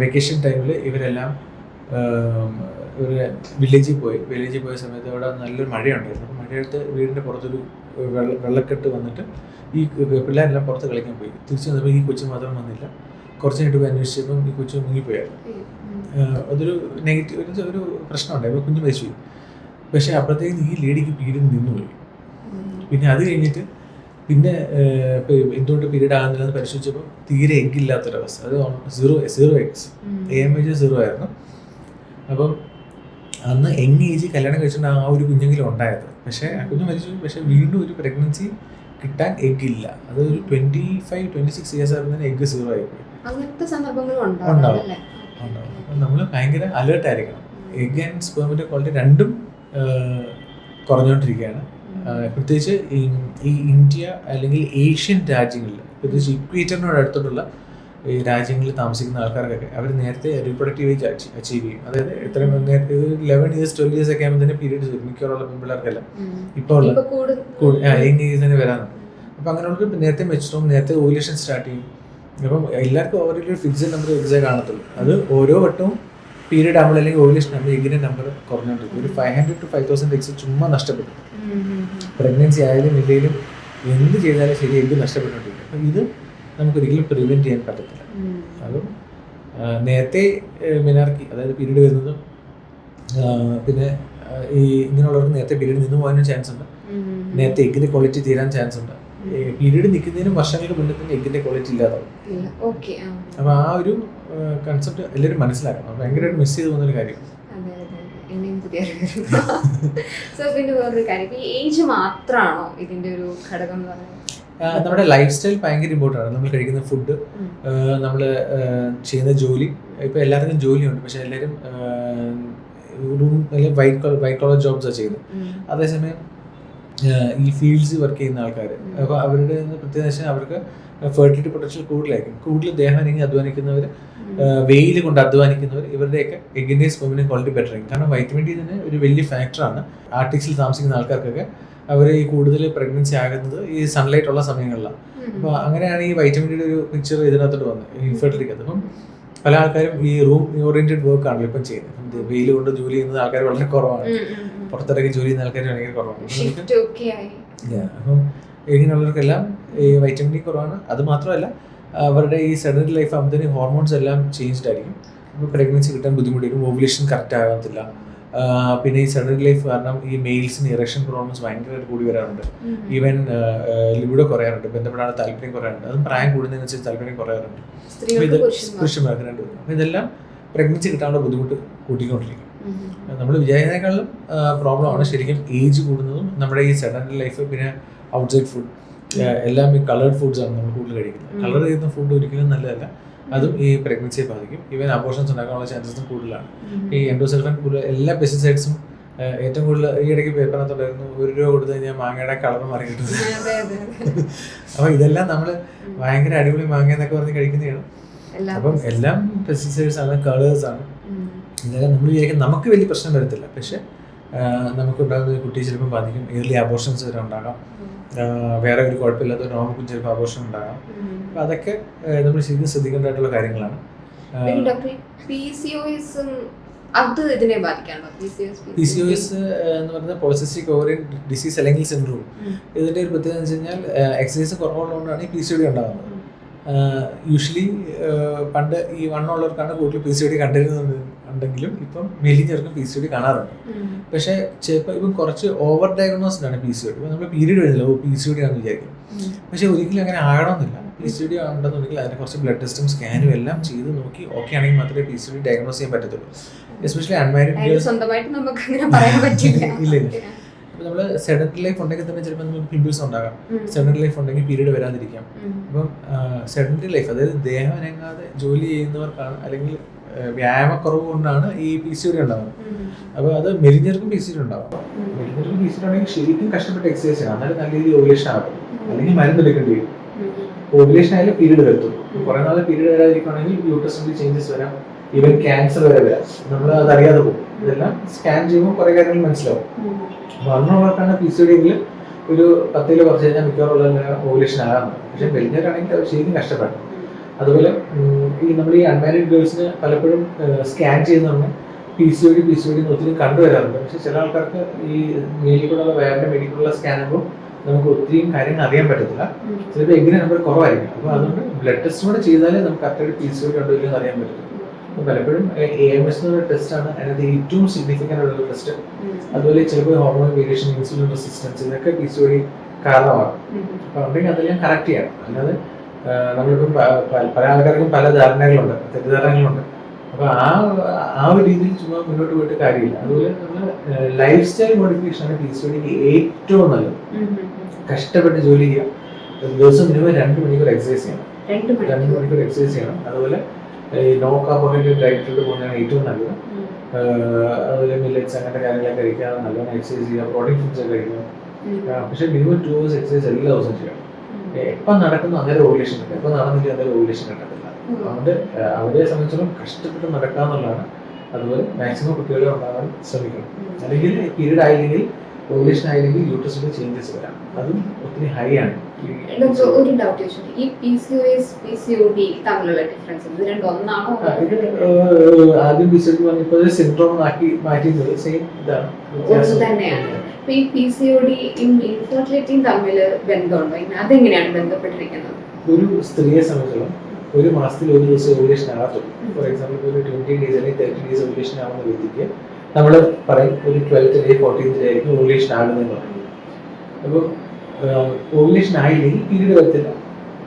വെക്കേഷൻ ടൈമിൽ ഇവരെല്ലാം ഒരു വില്ലേജിൽ പോയ സമയത്ത് അവിടെ നല്ലൊരു മഴയുണ്ടായിരുന്നു. മഴയത്ത് വീടിൻ്റെ പുറത്തൊരു വെള്ളക്കെട്ട് വന്നിട്ട് ഈ പിള്ളേരെല്ലാം പുറത്ത് കളിക്കാൻ പോയി. തിരിച്ചു വന്നപ്പോൾ ഈ കൊച്ചു മാത്രം വന്നില്ല. കുറച്ച് കഴിഞ്ഞിട്ട് പോയി അന്വേഷിച്ചപ്പോൾ ഈ കൊച്ചു മുങ്ങിപ്പോയായിരുന്നു. അതൊരു നെഗറ്റീവ് ഒരു പ്രശ്നമുണ്ടായി, അപ്പോൾ കുഞ്ഞ് മരിച്ചുപോയി. പക്ഷേ അപ്പോഴത്തേക്കും ഈ ലേഡിക്ക് പീരീഡ് നിന്നുപോയി. പിന്നെ അത് കഴിഞ്ഞിട്ട് എന്തുകൊണ്ട് പീരീഡ് ആകുന്നില്ലെന്ന് പരിശോധിച്ചപ്പോൾ തീരെ എഗ്ഗില്ലാത്തൊരവസ്ഥ. അത് 0 എഗ്സ്, AMH 0 ആയിരുന്നു. അപ്പം അന്ന് യങ് ഏജിൽ കല്യാണം കഴിച്ചിട്ട് ആ ഒരു കുഞ്ഞെങ്കിലും ഉണ്ടായത്. പക്ഷേ ആ കുഞ്ഞ് മരിച്ചു. പക്ഷേ വീണ്ടും ഒരു പ്രഗ്നൻസി കിട്ടാൻ എഗ് ഇല്ല. അത് ഒരു 25-26 ഇയേഴ്സ് ആകുമ്പോൾ എഗ് 0 ആയിപ്പോയി. അങ്ങനത്തെ സന്ദർഭങ്ങളും ഉണ്ടാവും. അപ്പം നമ്മൾ ഭയങ്കര അലേർട്ട് ആയിരിക്കണം. എഗ് ആൻഡ് സ്പേമിൻ്റെ ക്വാളിറ്റി രണ്ടും കുറഞ്ഞുകൊണ്ടിരിക്കുകയാണ്. പ്രത്യേകിച്ച് ഈ ഇന്ത്യ അല്ലെങ്കിൽ ഏഷ്യൻ രാജ്യങ്ങളിൽ, പ്രത്യേകിച്ച് ഇക്വേറ്ററിനോട് അടുത്തോട്ടുള്ള ഈ രാജ്യങ്ങളിൽ താമസിക്കുന്ന ആൾക്കാർക്കൊക്കെ അവർ നേരത്തെ റീപ്രൊഡക്റ്റീവ് ഏജ് അച്ചീവ് ചെയ്യും. അതായത് എത്രയും നേരത്തെ 11 ഇയേഴ്സ് 12 ഇയേഴ്സ് ഒക്കെ ആകുമ്പോൾ തന്നെ പീരീഡ്സ് വരും മിക്കവാറുള്ള പെൺപിള്ളേർക്കെല്ലാം. ഇപ്പോൾ ഉള്ള യങ് ഏജ് തന്നെ വരാനുണ്ട്. അപ്പം അങ്ങനെയുള്ളവർ നേരത്തെ മെച്ചുറും നേരത്തെ ഓവുലേഷൻ സ്റ്റാർട്ട് ചെയ്യും. അപ്പം എല്ലാവർക്കും അവരുടെ ഫിക്സഡ് നമ്പർ എഗ്സേ കാണത്തുള്ളൂ. അത് ഓരോ വട്ടവും പീരീഡ് ആകുമ്പോൾ അല്ലെങ്കിൽ ഓവുലേഷൻ ആകുമ്പോൾ എഗിൻ്റെ നമ്പർ കുറഞ്ഞുകൊണ്ടിരിക്കും. ഒരു 500 to 5,000 എഗ്സ് ചുമ്മാ നഷ്ടപ്പെടും. പ്രഗ്നൻസി ആയാലും ഇല്ലെങ്കിലും എന്ത് ചെയ്താലും ശരി എഗ് നഷ്ടപ്പെട്ടുകൊണ്ടിരിക്കും. അപ്പം ഇത് നമുക്കൊരിക്കലും പ്രിവെൻറ്റ് ചെയ്യാൻ പറ്റത്തില്ല. അതും നേരത്തെ മെനാർക്കി, അതായത് പീരീഡ് വരുന്നതും പിന്നെ ഈ ഇങ്ങനെയുള്ളവർക്ക് നേരത്തെ പീരീഡ് നിന്ന് പോകാനും ചാൻസ് ഉണ്ട്. നേരത്തെ എഗ്ഗിൻ്റെ ക്വാളിറ്റി തീരാൻ ചാൻസ് ഉണ്ട്. പീരീഡ് നിൽക്കുന്നതിനും വർഷങ്ങൾക്ക് മുന്നേ തന്നെ എഗ്ഗിൻ്റെ ക്വാളിറ്റി ഇല്ലാതാവും. അപ്പോൾ ആ ഒരു കൺസെപ്റ്റ് എല്ലാവരും മനസ്സിലാക്കണം. ഭയങ്കരമായിട്ട് മിസ് ചെയ്ത് പോകുന്നൊരു കാര്യം. പിന്നെ വേറൊരു കാര്യം, ഈ ഏജ് മാത്രമാണോ ഇതിന്റെ ഒരു ഘടകം എന്ന് പറയുന്നത്? നമ്മുടെ ലൈഫ് സ്റ്റൈൽ ഭയങ്കര ഇമ്പോർട്ടൻ്റ് ആണ്. നമ്മൾ കഴിക്കുന്ന ഫുഡ്, നമ്മൾ ചെയ്യുന്ന ജോലി. ഇപ്പോൾ എല്ലാവർക്കും ജോലിയുണ്ട്, പക്ഷെ എല്ലാവരും റൂം അല്ലെങ്കിൽ വൈറ്റ് കോളർ ജോബ്സാണ് ചെയ്യുന്നത്. അതേസമയം ഈ ഫീൽഡ്സ് വർക്ക് ചെയ്യുന്ന ആൾക്കാർ, അപ്പോൾ അവരുടെ പ്രത്യേകത വെച്ചാൽ അവർക്ക് ഫെർട്ടിലിറ്റി പൊട്ടൻഷ്യൽ കൂടുതലായിരിക്കും. കൂടുതൽ ദേഹം അനങ്ങി അധ്വാനിക്കുന്നവർ, വെയിൽ കൊണ്ട് അധ്വാനിക്കുന്നവർ, ഇവരുടെയൊക്കെ എഗ്ഗിൻ്റെയും സ്പെർമിൻ്റെയും ക്വാളിറ്റി ബെറ്റർ ആയിരിക്കും. കാരണം വൈറ്റമിൻ ഡി തന്നെ ഒരു വലിയ ഫാക്ടറാണ്. ആർട്ടിക്സിൽ താമസിക്കുന്ന ആൾക്കാർക്കൊക്കെ അവർ ഈ കൂടുതൽ പ്രഗ്നൻസി ആകുന്നത് ഈ സൺലൈറ്റ് ഉള്ള സമയങ്ങളിലാണ്. അപ്പോൾ അങ്ങനെയാണ് ഈ വൈറ്റമിൻ ഡിയുടെ ഒരു പിക്ചർ ഇതിനകത്തോട്ട് വന്നത് ഇൻഫെർട്ടിലിറ്റിക്കകത്ത്. അപ്പം പല ആൾക്കാരും ഈ റൂം ഓറിയന്റഡ് വർക്ക് ആണല്ലോ ഇപ്പം ചെയ്യുന്നത്. വെയിൽ കൊണ്ട് ജോലി ചെയ്യുന്നത് ആൾക്കാർ വളരെ കുറവാണ്. പുറത്തിറങ്ങി ജോലി ചെയ്യുന്ന ആൾക്കാർ ഭയങ്കര കുറവാണ്. അപ്പം ഇങ്ങനെയുള്ളവർക്കെല്ലാം ഈ വൈറ്റമിൻ ഡി കുറവാണ്. അത് മാത്രമല്ല അവരുടെ ഈ സെഡൻറ്ററി ലൈഫ് ആകുമ്പോഴത്തേന് ഹോർമോൺസ് എല്ലാം ചേഞ്ച്ഡ് ആയിരിക്കും. അപ്പോൾ പ്രഗ്നൻസി കിട്ടാൻ ബുദ്ധിമുട്ടായിരിക്കും. ഓവുലേഷൻ കറക്റ്റ് ആകത്തില്ല. പിന്നെ ഈ സെഡൻറ്ററി ലൈഫ് കാരണം ഈ മെയിൽസിന് ഇറക്ഷൻ പ്രോബ്ലംസ് ഭയങ്കരമായിട്ട് കൂടി വരാറുണ്ട്. ഈവൻ ലിബിഡോ കുറയാറുണ്ട്, ബന്ധപ്പെടാനുള്ള താല്പര്യം കുറയാറുണ്ട്. അതും പ്രായം കൂടുന്നതിനനുസരിച്ച് താല്പര്യം കുറയാറുണ്ട്. ഇത് പുരുഷന്മാർക്ക് രണ്ടും. അപ്പോൾ ഇതെല്ലാം പ്രഗ്നൻസി കിട്ടാനുള്ള ബുദ്ധിമുട്ട് കൂട്ടിക്കൊണ്ടിരിക്കും. നമ്മൾ വിചാരിക്കുന്നതിനേക്കാളും പ്രോബ്ലമാണ് ശരിക്കും ഏജ് കൂടുന്നതും നമ്മുടെ ഈ സെഡൻറ്ററി ലൈഫ്. പിന്നെ ഔട്ട്സൈഡ് ഫുഡ് എല്ലാം ഈ കളേർഡ് ഫുഡ്സാണ് നമ്മൾ കൂടുതൽ കഴിക്കുന്നത്. കളർ ചെയ്യുന്ന ഫുഡ് ഒരിക്കലും നല്ലതല്ല. അതും ഈ പ്രഗ്നൻസിയെ ബാധിക്കും. ഈവൻ അബോർഷൻസ് ഉണ്ടാക്കാനുള്ള ചാൻസസും കൂടുതലാണ്. ഈ എൻഡോസൾഫാൻ കൂടുതൽ എല്ലാ പെസ്റ്റിസൈഡ്സും ഏറ്റവും കൂടുതൽ ഈ ഇടയ്ക്ക് പേപ്പറിനകത്തുണ്ടായിരുന്നു, 1 രൂപ കൊടുത്തു കഴിഞ്ഞാൽ മാങ്ങയുടെ കളർ മാറി കിട്ടുന്നത്. അപ്പോൾ ഇതെല്ലാം നമ്മൾ ഭയങ്കര അടിപൊളി മാങ്ങ എന്നൊക്കെ പറഞ്ഞ് കഴിക്കുന്നതാണ്. അപ്പം എല്ലാം പെസ്റ്റിസൈഡ്സ് ആണ്, കളേഴ്സ് ആണ്. ഇതെല്ലാം നമ്മൾ വിചാരിക്കും നമുക്ക് വലിയ പ്രശ്നം വരത്തില്ല, പക്ഷെ നമുക്കുണ്ടാകുന്ന കുട്ടിയെ ചിലപ്പോൾ ബാധിക്കും. ഏർലി അബോർഷൻസ് വരെ ഉണ്ടാകാം. വേറെ ഒരു കുഴപ്പമില്ലാത്ത നോർമൽ ചിലപ്പോൾ അബോർഷൻ ഉണ്ടാകാം. അപ്പം അതൊക്കെ നമ്മൾ ശരിക്കും ശ്രദ്ധിക്കേണ്ടതായിട്ടുള്ള കാര്യങ്ങളാണ്. PCOS എന്ന് പറയുന്നത് പോളിസിസ്റ്റിക് ഓവറിയൻ ഡിസീസ് അല്ലെങ്കിൽ സിൻഡ്രോം. ഇതിൻ്റെ ഒരു പ്രത്യേകത എന്ന് വെച്ച് കഴിഞ്ഞാൽ എക്സസൈസ് കുറവുള്ളതുകൊണ്ടാണ് ഈ PCOD ഉണ്ടാകുന്നത്. യൂഷ്വലി പണ്ട് ഈ വണ്ണമുള്ളവർക്കാണ് കൂടുതൽ PCOD കണ്ടിരുന്നുണ്ടെങ്കിലും ഇപ്പം മെലിഞ്ഞവർക്കും PCOD കാണാറുണ്ട്. പക്ഷേ ചിലപ്പോൾ ഇപ്പം കുറച്ച് ഓവർ ഡയഗ്നോസ്ഡ് ആണ് PCOD. ഇപ്പം നമ്മൾ പീരീഡ് വരുന്നില്ല, PCOD ആണെന്ന് വിചാരിക്കും. പക്ഷേ ഒരിക്കലും അങ്ങനെ ആകണമെന്നില്ല. PCOD ഉണ്ടെന്നുണ്ടെങ്കിൽ അതിനെ കുറച്ച് ബ്ലഡ് ടെസ്റ്റും സ്കാനും എല്ലാം ചെയ്ത് നോക്കി ഓക്കെ ആണെങ്കിൽ മാത്രമേ PCOD ഡയഗ്നോസ് ചെയ്യാൻ പറ്റത്തുള്ളൂ. Especially unmarried girls. ഇല്ല. അപ്പോൾ നമ്മൾ സെഡൻറ്ററി ലൈഫ് ഉണ്ടെങ്കിൽ തന്നെ ചിലപ്പോൾ നമുക്ക് പിമ്പിൾസ് ഉണ്ടാകാം. സെഡൻറ്ററി ലൈഫ് ഉണ്ടെങ്കിൽ പീരീഡ് വരാതിരിക്കാം. അപ്പം സെഡൻറ്ററി ലൈഫ്, അതായത് ദേഹം അനങ്ങാതെ ജോലി ചെയ്യുന്നവർക്കാണ് അല്ലെങ്കിൽ വ്യായാമക്കുറവ് കൊണ്ടാണ് ഈ PCOD ഉണ്ടാകുന്നത്. അപ്പോൾ അത് മെലിഞ്ഞവർക്കും PCOD ഉണ്ടാകും. മെലിഞ്ഞവർക്കും PCOD ആണെങ്കിൽ ശരിക്കും കഷ്ടപ്പെട്ട് എക്സസൈസ് ചെയ്യണം, എന്നാലും നല്ല രീതിയിൽ ഓവുലേഷൻ ആകും. അല്ലെങ്കിൽ മരുന്ന് എടുക്കേണ്ടി വരും. ഓവുലേഷൻ ആയാലും പീരീഡ് വരത്തുള്ളൂ. കുറേ നാൾ പീരീഡ് വരാതിരിക്കുകയാണെങ്കിൽ യൂട്രസിൻ്റെ ചേഞ്ചസ് വരാം, ഈവൻ ക്യാൻസർ വരെ വരാം. നമ്മൾ അതറിയാതെ പോകും. ഇതെല്ലാം സ്കാൻ ചെയ്യുമ്പോൾ കുറേ കാര്യങ്ങൾ മനസ്സിലാവും. വളർന്നുള്ളവർക്കാണ് PCOD എങ്കിൽ ഒരു 10 കുറച്ച് കഴിഞ്ഞാൽ മിക്കവാറുള്ള ഓവുലേഷൻ ആകാറുണ്ട്. പക്ഷേ മെലിഞ്ഞവരാണെങ്കിൽ അവർ ശരിക്കും കഷ്ടപ്പെടും. അതുപോലെ ഈ നമ്മൾ ഈ അൺമാരീഡ് ഗേൾസിന് പലപ്പോഴും സ്കാൻ ചെയ്യുന്ന PCOD ഒത്തിരി കണ്ടുവരാറുണ്ട്. പക്ഷെ ചില ആൾക്കാർക്ക് ഈ മേലിക്കൂടുള്ള വേറെ മെഡിക്കുള്ള സ്കാൻ ആകുമ്പോൾ നമുക്ക് ഒത്തിരിയും കാര്യങ്ങൾ അറിയാൻ പറ്റത്തില്ല. ചിലപ്പോൾ എഗ്ഗിൻ്റെ നമ്പർ കുറവായിരിക്കും. അപ്പോൾ അതുകൊണ്ട് ബ്ലഡ് ടെസ്റ്റ് കൂടെ ചെയ്താലേ നമുക്ക് കറക്റ്റായിട്ട് PCOD ഉണ്ടോ ഇല്ലെന്ന് അറിയാൻ പറ്റും. അപ്പോൾ പലപ്പോഴും AMS എന്നൊരു ടെസ്റ്റാണ് അതിനകത്ത് ഏറ്റവും സിഗ്നിഫിക്കൻ്റ് ആയിട്ടുള്ള ടെസ്റ്റ്. അതുപോലെ ചിലപ്പോൾ ഹോർമോൺ വേരിയേഷൻ, ഇൻസുലിൻ റെസിസ്റ്റൻസ്, ഇതൊക്കെ PCOD കാരണമാകും. അപ്പോൾ ഉണ്ടെങ്കിൽ അതെല്ലാം കറക്റ്റ് ചെയ്യണം. അല്ലാതെ നമ്മളിപ്പം പല ആൾക്കാർക്കും പല ധാരണകളുണ്ട്, തെറ്റിദ്ധാരണകളുണ്ട്. അപ്പോൾ ആ ഒരു രീതിയിൽ ചുമ്മാ മുന്നോട്ട് പോയിട്ട് കാര്യമില്ല. അതുപോലെ നമ്മൾ ലൈഫ് സ്റ്റൈൽ മോഡിഫിക്കേഷനാണ് PCODക്ക് ഏറ്റവും നല്ലത്. കഷ്ടപ്പെട്ട് ജോലി ചെയ്യുക, ദിവസം മിനിമം 2 മണിക്കൂർ എക്സസൈസ് ചെയ്യണം. 2 മണിക്കൂർ എക്സസൈസ് ചെയ്യണം. അതുപോലെ ഈ നോ കാർബോഹൈഡ്രേറ്റ് ഡയറ്റിലോട്ട് പോകുന്നതാണ് ഏറ്റവും നല്ലത്. അതുപോലെ മില്ലറ്റ്സ് അങ്ങനത്തെ കാര്യങ്ങളൊക്കെ കഴിക്കുക, നല്ലോണം എക്സസൈസ് ചെയ്യുക, പ്രോട്ടീൻ ഫുഡ്സ് ഒക്കെ കഴിക്കുക. പക്ഷേ മിനിമം 2 hours എക്സസൈസ് എല്ലാ ദിവസവും ചെയ്യണം. എപ്പം നടക്കുന്നു അന്നേരം ഓവുലേഷൻ കിട്ടും, എപ്പം നടന്നില്ല അന്നേരം ഓവുലേഷൻ കിട്ടത്തില്ല. അതുകൊണ്ട് അവരെ സംബന്ധിച്ചിടത്തോളം കഷ്ടപ്പെട്ട് നടക്കുക എന്നുള്ളതാണ്. അതുപോലെ മാക്സിമം കുട്ടികളെ ഉണ്ടാകാൻ ശ്രമിക്കണം. അല്ലെങ്കിൽ പീരീഡ് ആയില്ലെങ്കിൽ, ഓവുലേഷൻ ആയില്ലെങ്കിൽ യൂട്രസിൽ ചേഞ്ചസ് വരാം, അതും ഒത്തിരി ഹൈ ആണ്. ഒരു ഡൗട്ട് ചോദിച്ചു, ഈ PCOS PCOD തമ്മിലുള്ള ഡിഫറൻസ് ഇത് രണ്ടും ഒന്നാണോ? ആദ്യം PCOD പറഞ്ഞപ്പോൾ സിൻഡ്രോം ആക്കി മാറ്റിയത് സെയിം ഇതാണ്, ഒന്ന് തന്നെയാണ്. അപ്പൊ ഈ PCOD ഇൻഫെർട്ടിലിറ്റിയും തമ്മിൽ ബന്ധമുണ്ടോ? അതെങ്ങനെയാണ് ബന്ധപ്പെട്ടിരിക്കുന്നത്? ഒരു സ്ത്രീയെ സംബന്ധിച്ചിടത്തോളം ഒരു മാസത്തിൽ ഒരു ദിവസം ഓവുലേഷൻ ആകത്തുള്ളൂ. ഫോർ എക്സാമ്പിൾ ഒരു 20 days അല്ലെങ്കിൽ 30 days ഓവുലേഷൻ ആവുന്ന വ്യക്തിക്ക് നമ്മൾ പറയും ഒരു 12th day 14th day ആയിരിക്കും ഓവുലേഷൻ ആകുന്നതെന്ന് പറയും. അപ്പോൾ ഓവുലേഷൻ ആയില്ലെങ്കിൽ പീരീഡ് വരത്തില്ല,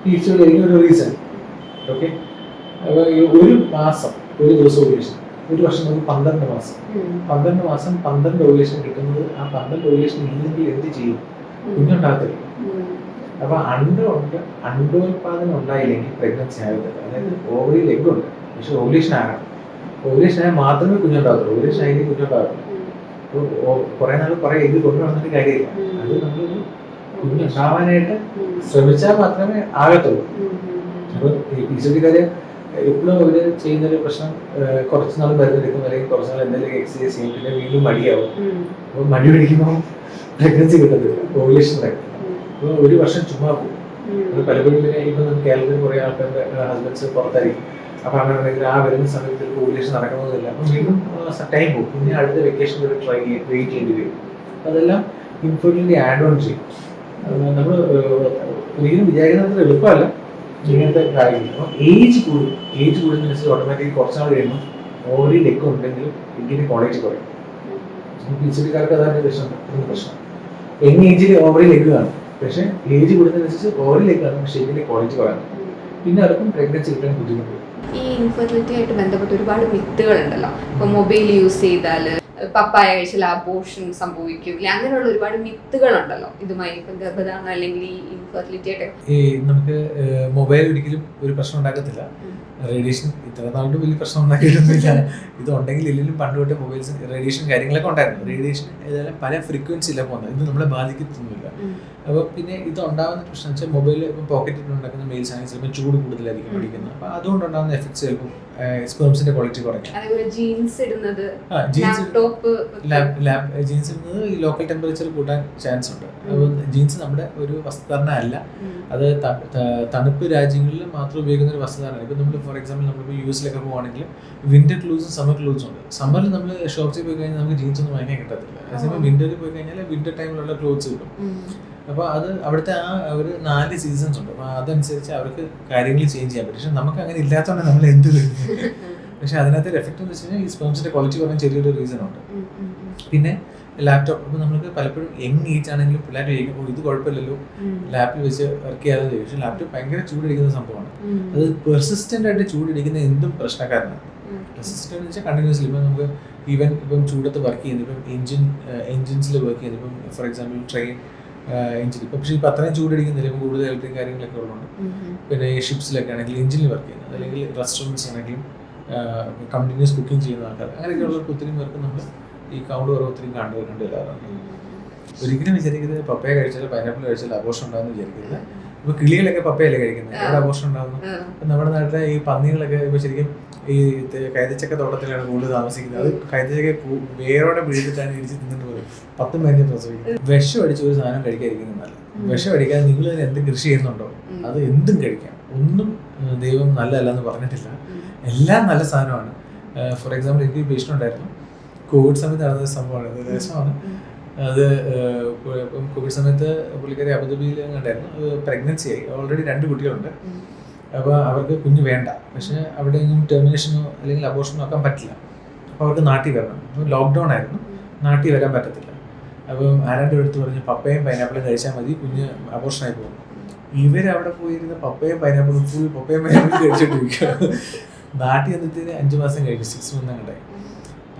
PCOD ആയിരിക്കും ഒരു റീസൺ. ഓക്കെ, അപ്പോൾ ഒരു മാസം ഒരു ദിവസം ഓവുലേഷൻ, ഒരു വർഷം നമുക്ക് 12 മാസം, 12 മാസം 12 ഓവുലേഷൻ കിട്ടുന്നത്. ആ 12 ഓവുലേഷൻ ഇല്ലെങ്കിൽ എന്ത് ചെയ്യും? കുഞ്ഞുണ്ടാകത്തില്ല. അപ്പൊ അണ്ടോത്പാദനം ഉണ്ടായില്ലെങ്കിൽ പ്രഗ്നൻസി ആകത്തില്ല. അതായത് ഓവറിയിൽ എഗ് ഉണ്ട്, പക്ഷെ ഓവുലേഷൻ ആകണം. ഓവുലേഷൻ ആയാൽ മാത്രമേ കുഞ്ഞുണ്ടാകത്തുള്ളൂ, ഓവുലേഷൻ ആയെങ്കിൽ കുഞ്ഞുണ്ടാകത്തില്ല. അപ്പോൾ കുറെ നാൾ കുറെ എഗ് കൊണ്ടു നടന്നിട്ട് കാര്യമില്ല. അത് നമ്മളൊരു കുഞ്ഞുണ്ടാവാനായിട്ട് ശ്രമിച്ചാൽ മാത്രമേ ആകത്തുള്ളൂ. അപ്പൊ ഈ PCODക്കാര് എപ്പോഴും അവര് ചെയ്യുന്നൊരു പ്രശ്നം, കുറച്ച് നാൾ മരുന്നെടുക്കും, അല്ലെങ്കിൽ കുറച്ച് നാൾ എന്തെങ്കിലും എക്സസൈസ് ചെയ്യും, പിന്നെ വീണ്ടും മടിയാവും. അപ്പൊ മടി പിടിക്കുമ്പോൾ പ്രഗ്നൻസി കിട്ടത്തില്ല, ഓവുലേഷൻ നടക്കില്ല. അപ്പോൾ ഒരു വർഷം ചുമ്മാ പോകും. അത് പലപ്പോഴും പിന്നെ ഇപ്പം കേരളത്തിൽ കുറേ ആൾക്കാരുടെ ഹസ്ബൻഡ്സ് പുറത്തായിരിക്കും. അപ്പോൾ അങ്ങനെ ഉണ്ടെങ്കിൽ ആ വരുന്ന സമയത്ത് ഓവുലേഷൻ നടക്കണമെന്നില്ല, അപ്പം വീണ്ടും ടൈം പോകും. പിന്നെ അടുത്ത വെക്കേഷൻ വരെ വെയിറ്റ് ചെയ്യേണ്ടി വരും. അതെല്ലാം ഇൻഫെർട്ടിലിറ്റി ആഡ് ഓൺ ചെയ്യും. നമ്മൾ ഒരിക്കലും വിചാരിക്കുന്നത് എളുപ്പമല്ല ഇങ്ങനത്തെ കാര്യങ്ങൾ. അപ്പം ഏജ് കൂടുന്നതിനനുസരിച്ച് ഓട്ടോമാറ്റിക്കലി കുറച്ചാൾ കഴിയുമ്പോൾ ഓവറി ലെഗ് ഉണ്ടെങ്കിലും ഇതിൻ്റെ ക്വാളിറ്റി കുറയും. PCODക്കാർക്ക് അതാണ് പ്രശ്നം. യങ് ഏജിൽ ഓവറി ലെഗ് കാണും, പക്ഷേ ഏജ് കൂടുന്നതിനനുസരിച്ച് ഓവറി ലെഗ് കാണും, പക്ഷേ ഇതിൻ്റെ ക്വാളിറ്റി കുറയും. പിന്നെ അവർക്കും പ്രഗ്നൻസി കിട്ടാൻ ബുദ്ധിമുട്ട്. ഈ ഇൻഫെർട്ടിലിറ്റി ആയിട്ട് ബന്ധപ്പെട്ട് ഒരുപാട് മിത്തുകളുണ്ടല്ലോ. ഇപ്പൊ മൊബൈൽ യൂസ് ചെയ്താൽ പപ്പായ കഴിച്ചാൽ അബോർഷൻ സംഭവിക്കില്ല, അങ്ങനെയുള്ള ഒരുപാട് മിത്തുകളുണ്ടല്ലോ ഇതുമായി. ഇപ്പം ഗർഭധാരണം അല്ലെങ്കിൽ ഈ ഇൻഫെർട്ടിലിറ്റി ആയിട്ട് ഈ നമുക്ക് മൊബൈൽ ഒരിക്കലും ഒരു പ്രശ്നം ഉണ്ടാക്കത്തില്ല. റേഡിയേഷൻ ഇത്ര നാളും വലിയ പ്രശ്നം ഉണ്ടാക്കിയിട്ടൊന്നുമില്ല. ഇത് ഉണ്ടെങ്കിൽ ഇല്ലെങ്കിലും പണ്ട് തൊട്ട് മൊബൈൽസ് റേഡിയേഷൻ കാര്യങ്ങളൊക്കെ ഉണ്ടായിരുന്നു. റേഡിയേഷൻ ഏതായാലും പല ഫ്രീക്വൻസിയിലാണ് പോകുന്നത്, ഇത് നമ്മളെ ബാധിക്കത്തൊന്നുമില്ല. അപ്പോൾ പിന്നെ ഇത് ഉണ്ടാകുന്ന പ്രശ്നം വെച്ചാൽ മൊബൈൽ ഇപ്പം പോക്കറ്റിൽ ഉണ്ടാക്കുന്ന മെയിൽസ് ആണെങ്കിൽ ചിലപ്പോൾ ചൂട് കൂടുതലായിരിക്കും പഠിക്കുന്നത്. അപ്പോൾ അതുകൊണ്ടുണ്ടാകുന്ന എഫക്ട്സ് ചിലപ്പോൾ സ്പെർംസിന്റെ ക്വാളിറ്റി കുറയ്ക്കും. ജീൻസ് ഇടുന്നത് ഈ ലോക്കൽ ടെമ്പറേച്ചർ കൂട്ടാൻ ചാൻസ് ഉണ്ട്. അപ്പോൾ ജീൻസ് നമ്മുടെ ഒരു വസ്ത്രധാരണ അല്ല, അത് തണുപ്പ് രാജ്യങ്ങളിൽ മാത്രം ഉപയോഗിക്കുന്ന ഒരു വസ്ത്രധാരണ. ഇപ്പം നമ്മൾ ഫോർ എക്സാമ്പിൾ നമ്മളിപ്പോൾ US പോകുകയാണെങ്കിൽ വിന്റർ ക്ലോത്സും സമ്മർ ക്ലോത്സും ഉണ്ട്. സമ്മറിൽ നമ്മൾ ഷോപ്പിൽ പോയി കഴിഞ്ഞാൽ നമുക്ക് ജീൻസ് ഒന്നും വാങ്ങിക്കാൻ കിട്ടത്തില്ല. അതേസമയം വിന്ററിൽ പോയി കഴിഞ്ഞാൽ വിന്റർ ടൈമിലുള്ള ക്ലോത്ത്സ് കിട്ടും. അപ്പോൾ അത് അവിടുത്തെ ആ ഒരു 4 സീസൺസ് ഉണ്ട്. അപ്പോൾ അതനുസരിച്ച് അവർക്ക് കാര്യങ്ങൾ ചേഞ്ച് ചെയ്യാൻ പറ്റും. പക്ഷെ നമുക്ക് അങ്ങനെ ഇല്ലാത്തതുകൊണ്ട് നമ്മൾ എന്ത് വരുന്നത്. പക്ഷെ അതിനകത്ത് എഫക്റ്റ് എന്ന് വെച്ച് കഴിഞ്ഞാൽ ഈ സ്പെർംസിന്റെ ക്വാളിറ്റി കുറഞ്ഞ ചെറിയൊരു റീസൺ ഉണ്ട്. പിന്നെ ലാപ്ടോപ്പ്, ഇപ്പോൾ നമുക്ക് പലപ്പോഴും യങ് ഏജ് ആണെങ്കിലും പിള്ളേർ ചോദിക്കും ഇത് കുഴപ്പമില്ലല്ലോ ലാപ്പിൽ വെച്ച് വർക്ക് ചെയ്യാതെ ചോദിക്കും. പക്ഷെ ലാപ്ടോപ്പ് ഭയങ്കര ചൂടടിക്കുന്ന സംഭവമാണ്. അത് പെർസിസ്റ്റന്റ് ആയിട്ട് ചൂടടിക്കുന്ന എന്തും പ്രശ്നക്കാരനാണ്. പെർസിസ്റ്റന്റ് എന്ന് വെച്ചാൽ കണ്ടിന്യൂസ്ലി. ഇപ്പം നമുക്ക് ഈവൻ ഇപ്പം ചൂടത്ത് വർക്ക് ചെയ്യുന്നത്, ഇപ്പം എൻജിൻസിൽ വർക്ക് ചെയ്യുന്നത്, ഇപ്പം ഫോർ എക്സാമ്പിൾ ട്രെയിൻ എഞ്ചിൻ, ഇപ്പം പക്ഷേ ഇപ്പം അത്രയും ചൂടടിക്കുന്നില്ല, ഇപ്പം കൂടുതൽ ഇലക്ട്രിക് കാര്യങ്ങളൊക്കെ ഉള്ളതുകൊണ്ട്. പിന്നെ ഈ ഷിപ്സിലൊക്കെ ആണെങ്കിൽ എഞ്ചിനിൽ വർക്ക് ചെയ്യുന്നത്, അല്ലെങ്കിൽ റെസ്റ്റോറൻറ്റ്സ് ആണെങ്കിലും കണ്ടിന്യൂസ് കുക്കിംഗ് ചെയ്യുന്ന ആൾക്കാർ, അങ്ങനെയൊക്കെയുള്ളവർക്ക് ഒത്തിരി പേർക്ക് നമ്മൾ ഈ കൗണ്ട് കുറവ് ഒത്തിരി കണ്ടുവരാറുണ്ട്. ഒരിക്കലും വിചാരിക്കുന്നത് പപ്പയ കഴിച്ചാൽ പൈനാപ്പിൾ കഴിച്ചാൽ അബോർഷൻ ഉണ്ടാകുന്ന വിചാരിക്കുന്നത്. ഇപ്പൊ കിളികളൊക്കെ പപ്പയല്ലേ കഴിക്കുന്നത്, എവിടെ അബോർഷൻ ഉണ്ടാകുന്നു. ഇപ്പം നമ്മുടെ നാട്ടിലെ ഈ പന്നികളൊക്കെ ഇപ്പൊ ശരിക്കും ഈ കൈതച്ചക്ക തോട്ടത്തിലാണ് കൂടുതൽ താമസിക്കുന്നത്. അത് കൈതച്ചക്ക വേരോടെ പിടിച്ചിട്ടാണ് ഇടിച്ച് തിന്നിട്ട് പോയത്. 10 പേരെ പ്രസവിക്കുന്നത്. വിഷം അടിച്ച് ഒരു സാധനം കഴിക്കാതിരിക്കുന്നത് നല്ല. വിഷം അടിക്കാതെ നിങ്ങൾ തന്നെ എന്ത് കൃഷി ചെയ്യുന്നുണ്ടോ അത് എന്തും കഴിക്കാം. ഒന്നും ദൈവം നല്ലതല്ല എന്ന് പറഞ്ഞിട്ടില്ല, എല്ലാം നല്ല സാധനമാണ്. ഫോർ എക്സാമ്പിൾ എനിക്ക് പേഷ്യൻ്റ് ഉണ്ടായിരുന്നു, കോവിഡ് സമയത്ത് നടന്ന സംഭവമാണ്, അത് രസമാണ്. അത് കോവിഡ് സമയത്ത് പുള്ളിക്കാരി അബുദാബിയിൽ ഉണ്ടായിരുന്നു. അത് പ്രഗ്നൻസി ആയി, ഓൾറെഡി 2 കുട്ടികളുണ്ട്. അപ്പോൾ അവർക്ക് കുഞ്ഞ് വേണ്ട, പക്ഷേ അവിടെ ഒന്നും ടെർമിനേഷനോ അല്ലെങ്കിൽ അബോർഷനോ ആക്കാൻ പറ്റില്ല. അപ്പോൾ അവർക്ക് നാട്ടിൽ വരണം. ലോക്ക്ഡൗൺ ആയിരുന്നു, നാട്ടിൽ വരാൻ പറ്റത്തില്ല. അപ്പം ആരാണ്ട് എടുത്ത് പറഞ്ഞു പപ്പയും പൈനാപ്പിളും കഴിച്ചാൽ മതി, കുഞ്ഞ് അബോർഷനായി പോകും. ഇവരവിടെ പോയിരുന്ന പപ്പയും പൈനാപ്പിളും ഫുൾ പപ്പയും പൈനാപ്പിളും കഴിച്ചിട്ടിരിക്കുക. നാട്ടിൽ വന്നിട്ട് 5 മാസം കഴിഞ്ഞു, 6 months അങ്ങോട്ടായി.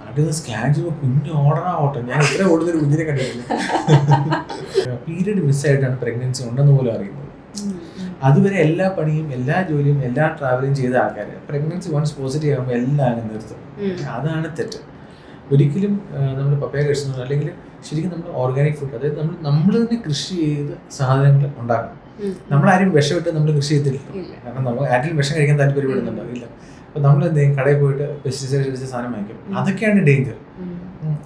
നാട്ടിൽ മറ്റേത് സ്കാൻ ചെയ്യുമ്പോൾ കുഞ്ഞ് ഓടണം. ഞാൻ ഇത്ര ഓടുന്നൊരു കുഞ്ഞിനെ കണ്ടിട്ടില്ല. പീരീഡ് മിസ്സായിട്ടാണ് പ്രഗ്നൻസി ഉണ്ടെന്ന് പോലും അറിയുന്നത്. അതുവരെ എല്ലാ പണിയും എല്ലാ ജോലിയും എല്ലാ ട്രാവലും ചെയ്ത ആൾക്കാർ പ്രഗ്നൻസി വൺസ് പോസിറ്റീവ് ആകുമ്പോൾ എല്ലാം അങ്ങ് നിർത്തും. അതാണ് തെറ്റ്. ഒരിക്കലും നമ്മൾ പപ്പയ കഴിക്കുന്നത് അല്ലെങ്കിൽ ശരിക്കും നമ്മൾ ഓർഗാനിക് ഫുഡ്, അതായത് നമ്മൾ തന്നെ കൃഷി ചെയ്ത് സാധനങ്ങൾ ഉണ്ടാക്കണം. നമ്മളാരും വിഷമിട്ട് നമ്മൾ കൃഷി ചെയ്തില്ല. കാരണം നമ്മൾ ആരെങ്കിലും വിഷം കഴിക്കാൻ താല്പര്യപ്പെടുന്നുണ്ടോ? ഇല്ല. അപ്പോൾ നമ്മൾ എന്തെങ്കിലും കടയിൽ പോയിട്ട് പെസ്റ്റിസൈഡ് അടിച്ച സാധനം വാങ്ങിക്കും. അതൊക്കെയാണ് ഡേഞ്ചർ.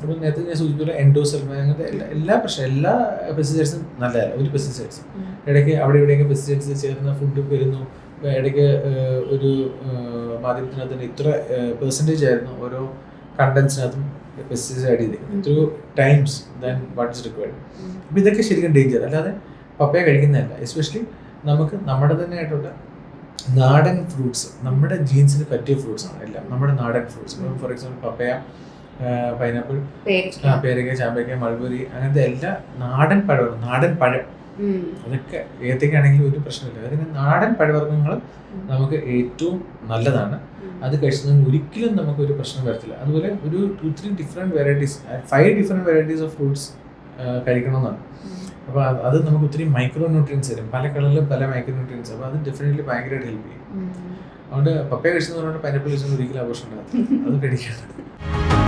അപ്പോൾ നേരത്തെ ഞാൻ സൂചിപ്പിച്ച എൻഡോസൾഫാൻ അങ്ങനത്തെ എല്ലാ പ്രശ്നം എല്ലാ പെസ്റ്റിസൈഡ്സും നല്ലതല്ല. ഒരു പെസ്റ്റിസൈഡ്സും ഇടയ്ക്ക് അവിടെ ഇവിടെയൊക്കെ പെസ്റ്റിസൈഡ്സ് ചേർന്ന ഫുഡ് വരുന്നു. ഇടയ്ക്ക് ഒരു മാധ്യമത്തിനകത്ത് തന്നെ ഇത്ര പെർസെൻറ്റേജ് ആയിരുന്നു ഓരോ കണ്ടൻസിനകത്തും പെസ്റ്റിസൈഡ് ആഡ് ചെയ്തിരിക്കുന്നത്, through times than what is required. അപ്പോൾ ഇതൊക്കെ ശരിക്കും ഡേഞ്ചർ. അല്ലാതെ പപ്പയ കഴിക്കുന്നതല്ല. എസ്പെഷ്യലി നമുക്ക് നമ്മുടെ തന്നെ ആയിട്ടുള്ള നാടൻ ഫ്രൂട്ട്സ്, നമ്മുടെ ജീൻസിന് പറ്റിയ ഫ്രൂട്ട്സ് ആണ് എല്ലാം. നമ്മുടെ നാടൻ ഫ്രൂട്ട്സ്, ഫോർ എക്സാമ്പിൾ പപ്പയ, പൈനാപ്പിൾ, പേരക്ക, ചാമ്പയ്ക്ക, മൾബറി, അങ്ങനത്തെ എല്ലാ നാടൻ പഴവർഗ്ഗം, നാടൻ പഴം, അതൊക്കെ ഏതൊക്കെയാണെങ്കിലും ഒരു പ്രശ്നമില്ല. അതിന് നാടൻ പഴവർഗ്ഗങ്ങൾ നമുക്ക് ഏറ്റവും നല്ലതാണ്. അത് കഴിച്ചതിന് ഒരിക്കലും നമുക്കൊരു പ്രശ്നം വരത്തില്ല. അതുപോലെ ഒരു 2-3 different varieties, 5 different varieties of fruits കഴിക്കണമെന്നാണ്. അപ്പോൾ അത് നമുക്ക് ഒത്തിരി മൈക്രോ ന്യൂട്രിയൻസ് തരും. പല കളറിലും പല മൈക്രോ ന്യൂട്രിയൻസ്. അപ്പോൾ അത് ഡെഫിനറ്റ്ലി ഭയങ്കരമായിട്ട് ഹെൽപ്പ് ചെയ്യും. അതുകൊണ്ട് പപ്പയ കഴിച്ചെന്ന് പറഞ്ഞാൽ പൈനാപ്പിൾ കഴിച്ചെന്ന് ഒരിക്കലും ആഘോഷം ഉണ്ടാകത്തില്ല. അത് കഴിക്കണം.